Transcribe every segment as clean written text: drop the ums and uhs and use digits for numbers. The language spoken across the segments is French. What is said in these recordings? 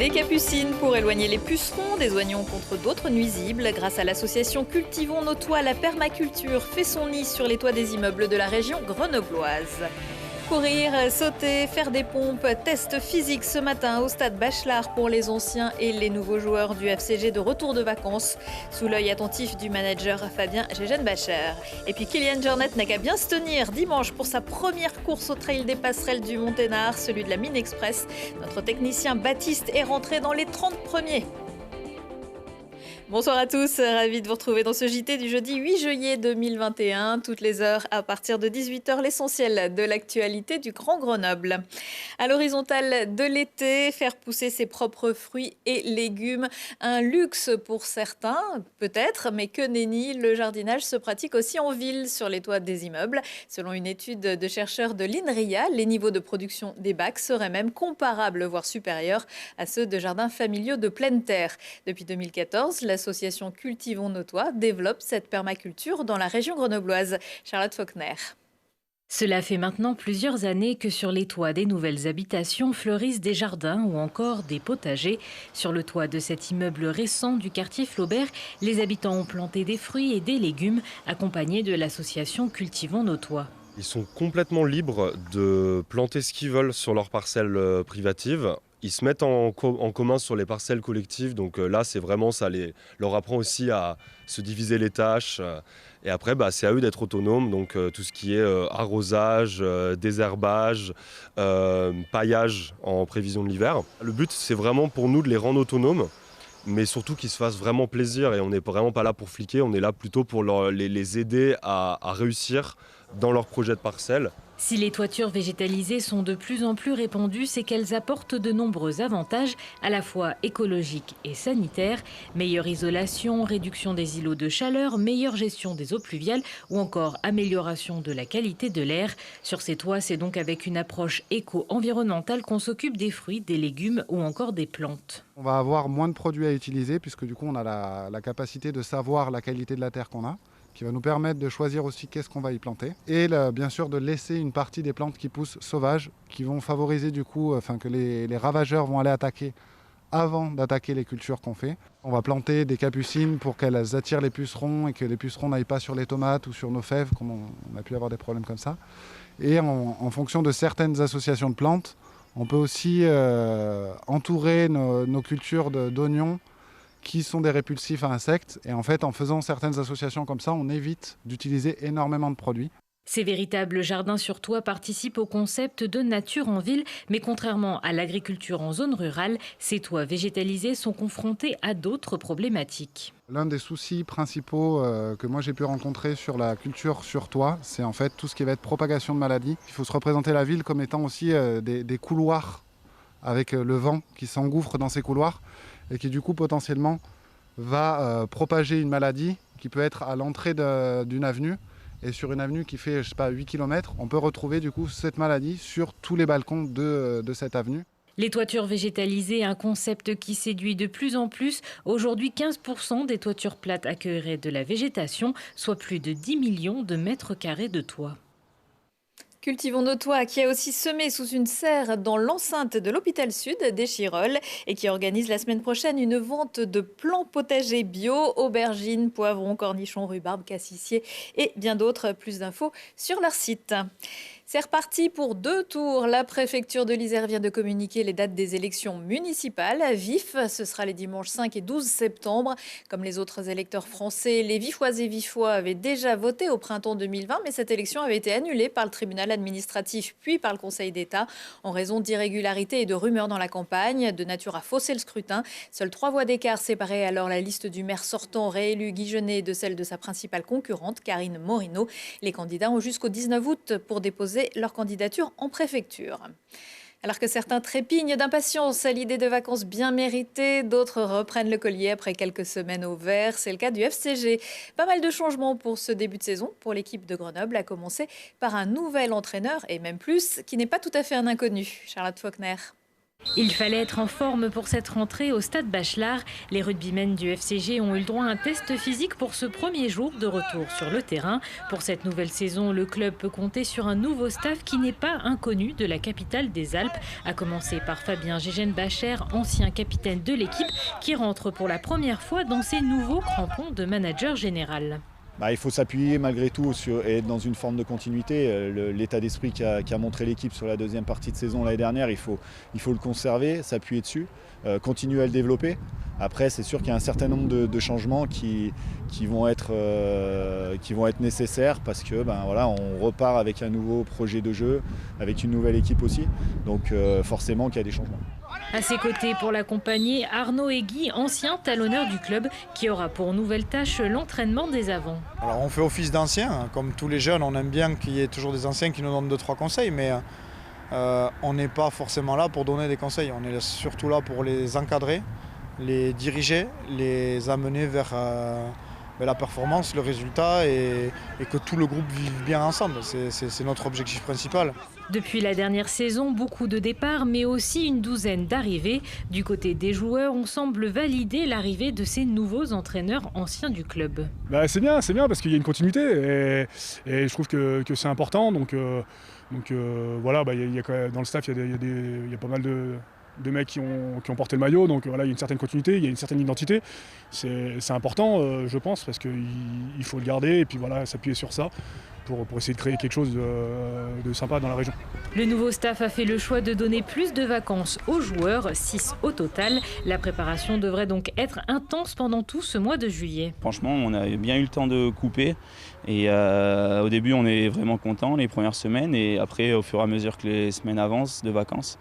Des capucines pour éloigner les pucerons, des oignons contre d'autres nuisibles. Grâce à l'association Cultivons nos toits, la permaculture fait son nid sur les toits des immeubles de la région grenobloise. Courir, sauter, faire des pompes, test physique ce matin au stade Bachelard pour les anciens et les nouveaux joueurs du FCG de retour de vacances. Sous l'œil attentif du manager Fabien Gégenbacher. Et puis Kylian Jornet n'a qu'à bien se tenir dimanche pour sa première course au trail des passerelles du Monténard, celui de la Mine Express. Notre technicien Baptiste est rentré dans les 30 premiers. Bonsoir à tous, ravi de vous retrouver dans ce JT du jeudi 8 juillet 2021. Toutes les heures à partir de 18h, l'essentiel de l'actualité du Grand Grenoble. À l'horizontale de l'été, faire pousser ses propres fruits et légumes, un luxe pour certains, peut-être, mais que nenni, le jardinage se pratique aussi en ville, sur les toits des immeubles. Selon une étude de chercheurs de l'INRIA, les niveaux de production des bacs seraient même comparables, voire supérieurs à ceux de jardins familiaux de pleine terre. Depuis 2014, l'association Cultivons nos toits développe cette permaculture dans la région grenobloise. Charlotte Faulkner. Cela fait maintenant plusieurs années que sur les toits des nouvelles habitations fleurissent des jardins ou encore des potagers. Sur le toit de cet immeuble récent du quartier Flaubert, les habitants ont planté des fruits et des légumes accompagnés de l'association Cultivons nos toits. Ils sont complètement libres de planter ce qu'ils veulent sur leurs parcelles privatives. Ils se mettent en commun sur les parcelles collectives, donc là c'est vraiment ça leur apprend aussi à se diviser les tâches. Et après c'est à eux d'être autonomes, donc tout ce qui est arrosage, désherbage, paillage en prévision de l'hiver. Le but c'est vraiment pour nous de les rendre autonomes, mais surtout qu'ils se fassent vraiment plaisir, et on n'est vraiment pas là pour fliquer, on est là plutôt pour les aider à réussir dans leur projet de parcelle. Si les toitures végétalisées sont de plus en plus répandues, c'est qu'elles apportent de nombreux avantages, à la fois écologiques et sanitaires. Meilleure isolation, réduction des îlots de chaleur, meilleure gestion des eaux pluviales ou encore amélioration de la qualité de l'air. Sur ces toits, c'est donc avec une approche éco-environnementale qu'on s'occupe des fruits, des légumes ou encore des plantes. On va avoir moins de produits à utiliser puisque du coup on a la capacité de savoir la qualité de la terre qu'on a, qui va nous permettre de choisir aussi qu'est-ce qu'on va y planter. Et bien sûr de laisser une partie des plantes qui poussent sauvages, qui vont favoriser du coup que les ravageurs vont aller attaquer avant d'attaquer les cultures qu'on fait. On va planter des capucines pour qu'elles attirent les pucerons et que les pucerons n'aillent pas sur les tomates ou sur nos fèves, comme on a pu avoir des problèmes comme ça. Et en fonction de certaines associations de plantes, on peut aussi entourer nos cultures d'oignons qui sont des répulsifs à insectes. Et en fait, en faisant certaines associations comme ça, on évite d'utiliser énormément de produits. Ces véritables jardins sur toit participent au concept de nature en ville, mais contrairement à l'agriculture en zone rurale, ces toits végétalisés sont confrontés à d'autres problématiques. L'un des soucis principaux que moi j'ai pu rencontrer sur la culture sur toit, c'est en fait tout ce qui va être propagation de maladies. Il faut se représenter la ville comme étant aussi des couloirs avec le vent qui s'engouffre dans ces couloirs et qui du coup potentiellement va propager une maladie qui peut être à l'entrée d'une avenue. Et sur une avenue qui fait, 8 km, on peut retrouver du coup cette maladie sur tous les balcons de cette avenue. Les toitures végétalisées, un concept qui séduit de plus en plus. Aujourd'hui, 15% des toitures plates accueilleraient de la végétation, soit plus de 10 millions de mètres carrés de toit. Cultivons nos toits, qui a aussi semé sous une serre dans l'enceinte de l'hôpital sud d'Échirolles et qui organise la semaine prochaine une vente de plants potagers bio, aubergines, poivrons, cornichons, rhubarbe, cassissier et bien d'autres. Plus d'infos sur leur site. C'est reparti pour 2 tours. La préfecture de l'Isère vient de communiquer les dates des élections municipales. À Vif, ce sera les dimanches 5 et 12 septembre. Comme les autres électeurs français, les Vifoises et Vifois avaient déjà voté au printemps 2020, mais cette élection avait été annulée par le tribunal administratif puis par le Conseil d'État en raison d'irrégularités et de rumeurs dans la campagne, de nature à fausser le scrutin. Seules 3 voix d'écart séparaient alors la liste du maire sortant réélu Guy Genet de celle de sa principale concurrente, Karine Morino. Les candidats ont jusqu'au 19 août pour déposer leur candidature en préfecture. Alors que certains trépignent d'impatience à l'idée de vacances bien méritées, d'autres reprennent le collier après quelques semaines au vert. C'est le cas du FCG. Pas mal de changements pour ce début de saison pour l'équipe de Grenoble, à commencer par un nouvel entraîneur, et même plus, qui n'est pas tout à fait un inconnu. Charlotte Faulkner. Il fallait être en forme pour cette rentrée au stade Bachelard. Les rugbymen du FCG ont eu le droit à un test physique pour ce premier jour de retour sur le terrain. Pour cette nouvelle saison, le club peut compter sur un nouveau staff qui n'est pas inconnu de la capitale des Alpes, à commencer par Fabien Gégène-Bacher, ancien capitaine de l'équipe, qui rentre pour la première fois dans ses nouveaux crampons de manager général. Il faut s'appuyer malgré tout et être dans une forme de continuité. L'état d'esprit qu'a montré l'équipe sur la deuxième partie de saison l'année dernière, il faut le conserver, s'appuyer dessus, continuer à le développer. Après, c'est sûr qu'il y a un certain nombre de changements qui vont être nécessaires parce que on repart avec un nouveau projet de jeu, avec une nouvelle équipe aussi. Donc forcément qu'il y a des changements. À ses côtés, pour l'accompagner, Arnaud Egui, ancien talonneur du club, qui aura pour nouvelle tâche l'entraînement des avants. Alors on fait office d'anciens, comme tous les jeunes, on aime bien qu'il y ait toujours des anciens qui nous donnent 2-3 conseils, mais on n'est pas forcément là pour donner des conseils, on est surtout là pour les encadrer, les diriger, les amener vers la performance, le résultat et que tout le groupe vive bien ensemble. C'est notre objectif principal. Depuis la dernière saison, beaucoup de départs, mais aussi une douzaine d'arrivées. Du côté des joueurs, on semble valider l'arrivée de ces nouveaux entraîneurs anciens du club. C'est bien parce qu'il y a une continuité et je trouve que c'est important. Donc voilà, il y a quand même, dans le staff, il y a pas mal de mecs qui ont porté le maillot, donc voilà, il y a une certaine continuité, il y a une certaine identité. C'est important, je pense, parce qu'il faut le garder et puis voilà, s'appuyer sur ça pour essayer de créer quelque chose de sympa dans la région. Le nouveau staff a fait le choix de donner plus de vacances aux joueurs, 6 au total. La préparation devrait donc être intense pendant tout ce mois de juillet. Franchement, on a bien eu le temps de couper et au début on est vraiment content les premières semaines et après au fur et à mesure que les semaines avancent de vacances,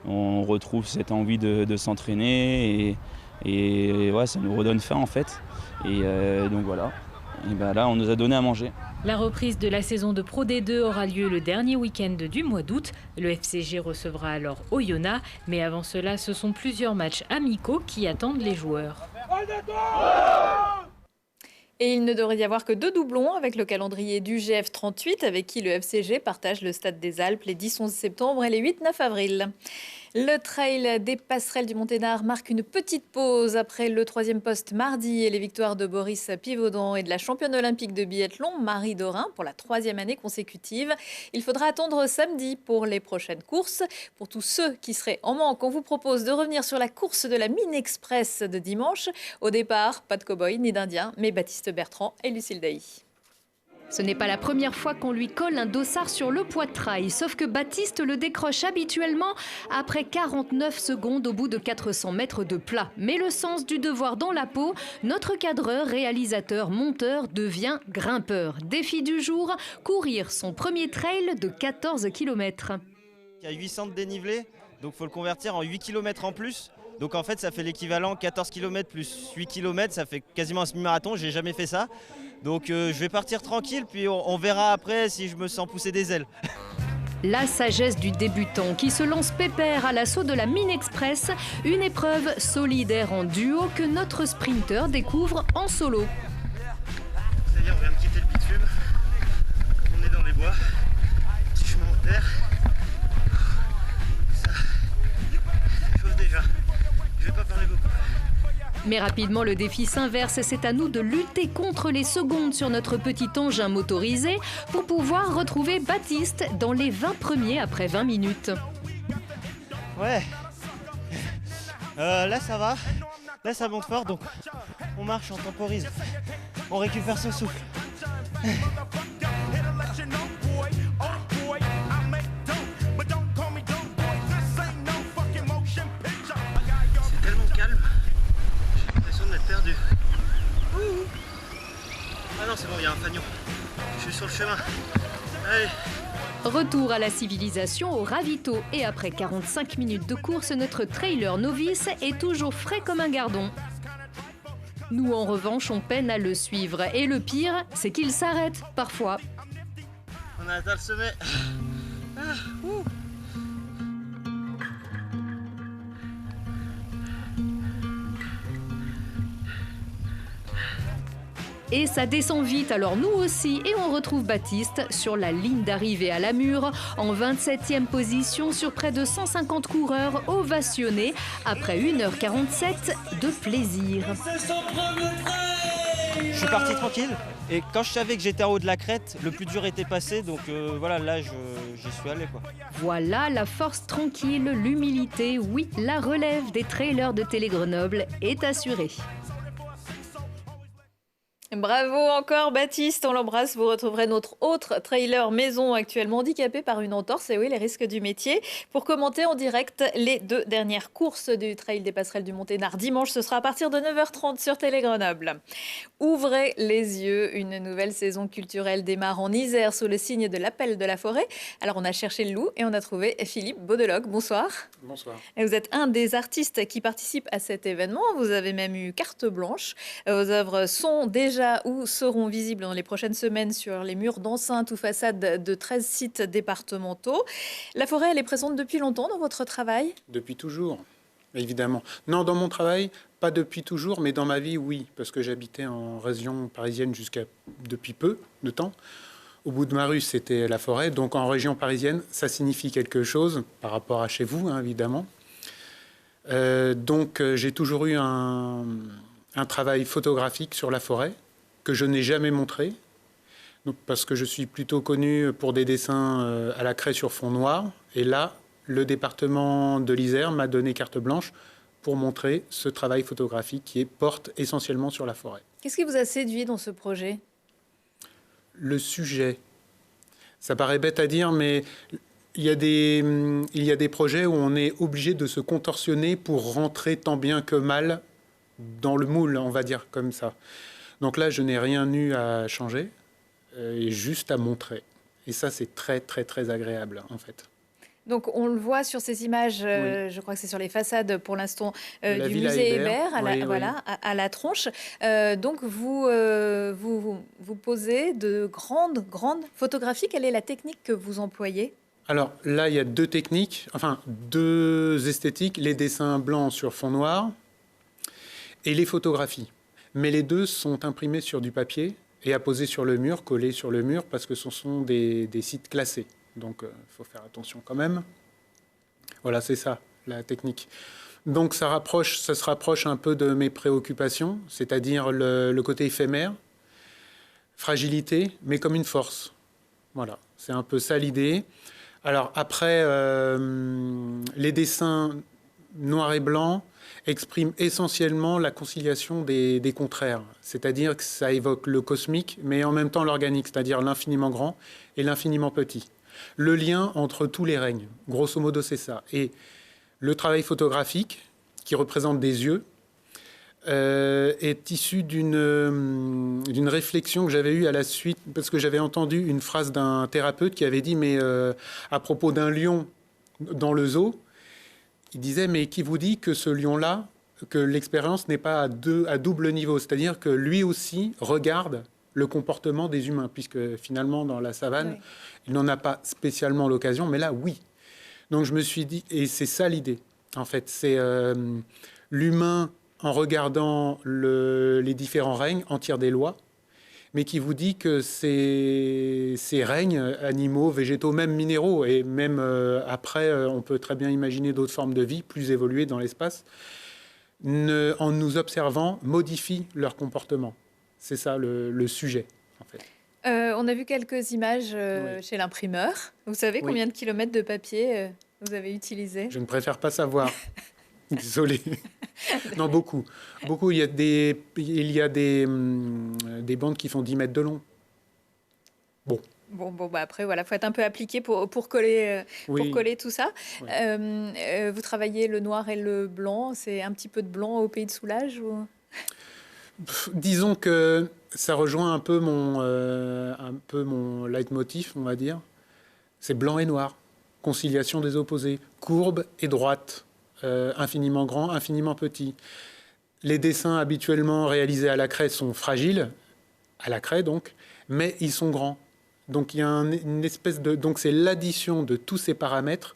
on retrouve cette envie de s'entraîner et ouais, ça nous redonne faim en fait. Et donc voilà, et là on nous a donné à manger. La reprise de la saison de Pro D2 aura lieu le dernier week-end du mois d'août. Le FCG recevra alors Oyonnax, mais avant cela, ce sont plusieurs matchs amicaux qui attendent les joueurs. Et il ne devrait y avoir que 2 doublons avec le calendrier du GF38, avec qui le FCG partage le Stade des Alpes les 10-11 septembre et les 8-9 avril. Le trail des passerelles du Monténard marque une petite pause après le 3e poste mardi et les victoires de Boris Pivaudan et de la championne olympique de biathlon Marie Dorin pour la 3e année consécutive. Il faudra attendre samedi pour les prochaines courses. Pour tous ceux qui seraient en manque, on vous propose de revenir sur la course de la Mine Express de dimanche. Au départ, pas de cow-boy ni d'Indien, mais Baptiste Bertrand et Lucille Dailly. Ce n'est pas la première fois qu'on lui colle un dossard sur le poitrail, sauf que Baptiste le décroche habituellement après 49 secondes au bout de 400 mètres de plat. Mais le sens du devoir dans la peau, notre cadreur, réalisateur, monteur devient grimpeur. Défi du jour, courir son premier trail de 14 km. Il y a 800 de dénivelé, donc il faut le convertir en 8 km en plus. Donc en fait ça fait l'équivalent 14 km plus 8 km, ça fait quasiment un semi-marathon, j'ai jamais fait ça. Donc je vais partir tranquille, puis on verra après si je me sens pousser des ailes. La sagesse du débutant qui se lance pépère à l'assaut de la Mine Express, une épreuve solidaire en duo que notre sprinter découvre en solo. Ça y est, on vient de quitter le bitume, on est dans les bois, petit chemin en terre. Ça chauffe déjà, je vais pas parler beaucoup. Mais rapidement, le défi s'inverse et c'est à nous de lutter contre les secondes sur notre petit engin motorisé pour pouvoir retrouver Baptiste dans les 20 premiers après 20 minutes. Ouais, là ça va, là ça monte fort, donc on marche, on temporise, on récupère son souffle. C'est tellement calme. Perdu. Ah non, c'est bon, il y a un fagnon. Je suis sur le chemin. Allez. Retour à la civilisation au ravito et après 45 minutes de course, notre trailer novice est toujours frais comme un gardon. Nous, en revanche, on peine à le suivre et le pire, c'est qu'il s'arrête parfois. On a atteint le sommet. Et ça descend vite, alors nous aussi. Et on retrouve Baptiste sur la ligne d'arrivée à Lamure, en 27e position sur près de 150 coureurs ovationnés après 1h47 de plaisir. Je suis parti tranquille et quand je savais que j'étais en haut de la crête, le plus dur était passé, donc voilà, là j'y suis allé quoi. Voilà la force tranquille, l'humilité, oui, la relève des trailers de Télé Grenoble est assurée. Bravo encore Baptiste, on l'embrasse. Vous retrouverez notre autre trailer maison actuellement handicapé par une entorse, et oui, les risques du métier. Pour commenter en direct les 2 dernières courses du Trail des Passerelles du Monténard dimanche, ce sera à partir de 9h30 sur Télé Grenoble. Ouvrez les yeux, une nouvelle saison culturelle démarre en Isère sous le signe de l'appel de la forêt. Alors on a cherché le loup et on a trouvé Philippe Baudelogue. Bonsoir. Bonsoir. Et vous êtes un des artistes qui participent à cet événement. Vous avez même eu carte blanche. Vos œuvres sont déjà ou seront visibles dans les prochaines semaines sur les murs d'enceintes ou façades de 13 sites départementaux. La forêt, elle est présente depuis longtemps dans votre travail ? Depuis toujours, évidemment. Non, dans mon travail, pas depuis toujours, mais dans ma vie, oui, parce que j'habitais en région parisienne depuis peu de temps. Au bout de ma rue, c'était la forêt. Donc en région parisienne, ça signifie quelque chose par rapport à chez vous, hein, évidemment. Donc j'ai toujours eu un travail photographique sur la forêt que je n'ai jamais montré, donc, parce que je suis plutôt connu pour des dessins à la craie sur fond noir. Et là, le département de l'Isère m'a donné carte blanche pour montrer ce travail photographique qui porte essentiellement sur la forêt. Qu'est-ce qui vous a séduit dans ce projet ? Le sujet. Ça paraît bête à dire, mais il y a des projets où on est obligé de se contorsionner pour rentrer tant bien que mal dans le moule, on va dire comme ça. Donc là, je n'ai rien eu à changer, et juste à montrer. Et ça, c'est très, très, très agréable, en fait. Donc on le voit sur ces images, Oui. je crois que c'est sur les façades pour l'instant du Villa musée Hébert, Hébert, oui. à la Tronche. Donc vous posez de grandes photographies. Quelle est la technique que vous employez ? Alors là, il y a 2 techniques, enfin 2 esthétiques, les dessins blancs sur fond noir et les photographies. Mais les 2 sont imprimés sur du papier et apposés sur le mur, collés sur le mur, parce que ce sont des sites classés. Donc il faut faire attention quand même. Voilà, c'est ça, la technique. Donc ça se rapproche un peu de mes préoccupations, c'est-à-dire le côté éphémère, fragilité, mais comme une force. Voilà, c'est un peu ça l'idée. Alors après, les dessins noir et blanc expriment essentiellement la conciliation des contraires. C'est-à-dire que ça évoque le cosmique, mais en même temps l'organique, c'est-à-dire l'infiniment grand et l'infiniment petit. Le lien entre tous les règnes, grosso modo, c'est ça. Et le travail photographique, qui représente des yeux, est issu d'une réflexion que j'avais eue à la suite, parce que j'avais entendu une phrase d'un thérapeute qui avait dit, mais à propos d'un lion dans le zoo, il disait, mais qui vous dit que ce lion-là, que l'expérience n'est pas à double niveau, c'est-à-dire que lui aussi regarde le comportement des humains, puisque finalement, dans la savane, oui, il n'en a pas spécialement l'occasion, mais là, oui. Donc je me suis dit, et c'est ça l'idée, en fait, c'est l'humain, en regardant les différents règnes, en tire des lois, mais qui vous dit que ces règnes, animaux, végétaux, même minéraux, et même après, on peut très bien imaginer d'autres formes de vie plus évoluées dans l'espace, en nous observant, modifient leur comportement. C'est ça le sujet, en fait. On a vu quelques images oui, chez l'imprimeur. Vous savez combien oui, de kilomètres de papier vous avez utilisé ? Je ne préfère pas savoir. Désolé. Non, beaucoup. Beaucoup. Il y a des bandes qui font 10 mètres de long. Bon. Bon, bah après, voilà, faut être un peu appliqué pour coller, oui, pour coller tout ça. Oui. Vous travaillez le noir et le blanc. C'est un petit peu de blanc au Pays de Soulages ou... Disons que ça rejoint un peu mon leitmotiv, on va dire. C'est blanc et noir. Conciliation des opposés. Courbe et droite. Infiniment grand, infiniment petit. Les dessins habituellement réalisés à la craie sont fragiles, à la craie donc, mais ils sont grands. Donc il y a une espèce de... Donc c'est l'addition de tous ces paramètres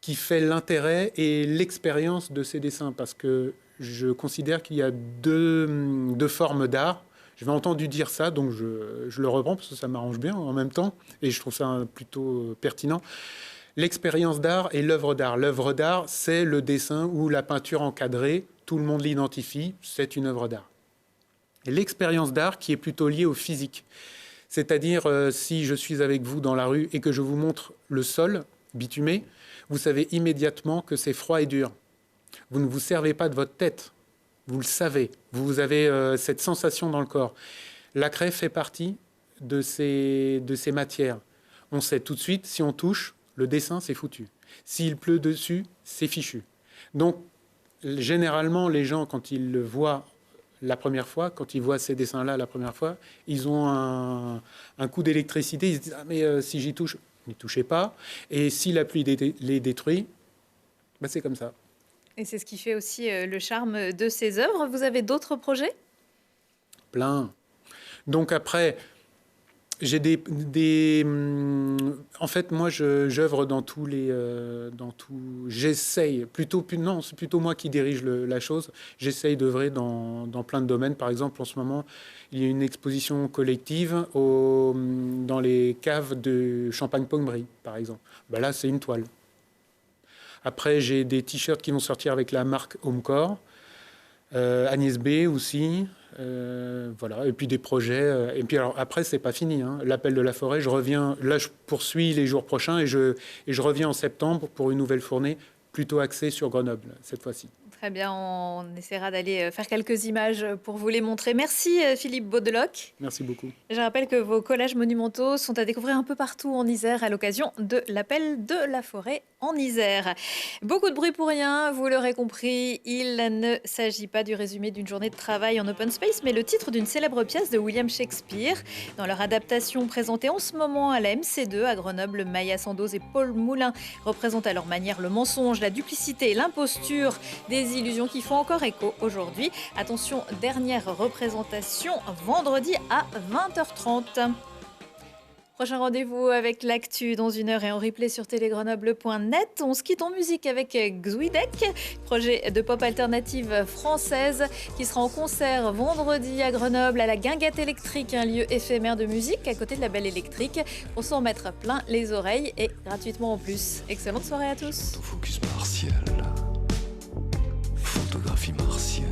qui fait l'intérêt et l'expérience de ces dessins, parce que je considère qu'il y a deux formes d'art, J'avais entendu dire ça, donc je le reprends parce que ça m'arrange bien en même temps et je trouve ça plutôt pertinent. L'expérience d'art et l'œuvre d'art. L'œuvre d'art, c'est le dessin ou la peinture encadrée. Tout le monde l'identifie, c'est une œuvre d'art. Et l'expérience d'art qui est plutôt liée au physique. C'est-à-dire, si je suis avec vous dans la rue et que je vous montre le sol bitumé, vous savez immédiatement que c'est froid et dur. Vous ne vous servez pas de votre tête. Vous le savez. Vous avez cette sensation dans le corps. La craie fait partie de ces matières. On sait tout de suite, si on touche, le dessin, c'est foutu. S'il pleut dessus, c'est fichu. Donc, généralement, les gens, quand ils le voient la première fois, quand ils voient ces dessins-là la première fois, ils ont un coup d'électricité. Ils se disent « Ah, mais si j'y touche, n'y touchez pas. Et si la pluie les détruit, ben c'est comme ça. » Et c'est ce qui fait aussi le charme de ces œuvres. Vous avez d'autres projets ? Plein. Donc après... En fait, moi, j'œuvre dans tous les... J'essaye, non, c'est plutôt moi qui dirige la chose. J'essaye d'œuvrer dans plein de domaines. Par exemple, en ce moment, il y a une exposition collective dans les caves de Champagne-Pontbry, par exemple. Ben là, c'est une toile. Après, j'ai des t-shirts qui vont sortir avec la marque Homecore. Agnès B aussi. Voilà, et puis des projets. Et puis alors, après, c'est pas fini. Hein. L'Appel de la forêt, je reviens. Là, je poursuis les jours prochains et je reviens en septembre pour une nouvelle fournée plutôt axée sur Grenoble cette fois-ci. Très bien, on essaiera d'aller faire quelques images pour vous les montrer. Merci Philippe Baudeloc. Merci beaucoup. Je rappelle que vos collages monumentaux sont à découvrir un peu partout en Isère à l'occasion de l'Appel de la forêt en Isère. Beaucoup de bruit pour rien, vous l'aurez compris, il ne s'agit pas du résumé d'une journée de travail en open space, mais le titre d'une célèbre pièce de William Shakespeare. Dans leur adaptation présentée en ce moment à la MC2 à Grenoble, Maya Sandoz et Paul Moulin représentent à leur manière le mensonge, la duplicité, l'imposture, des illusions qui font encore écho aujourd'hui. Attention, dernière représentation vendredi à 20h30. Prochain rendez-vous avec l'actu dans 1 heure et en replay sur télégrenoble.net. On se quitte en musique avec Xuidek, projet de pop alternative française qui sera en concert vendredi à Grenoble à la Guinguette électrique, un lieu éphémère de musique à côté de la Belle électrique pour s'en mettre plein les oreilles et gratuitement en plus. Excellente soirée à tous. Focus partiel, photographie martienne.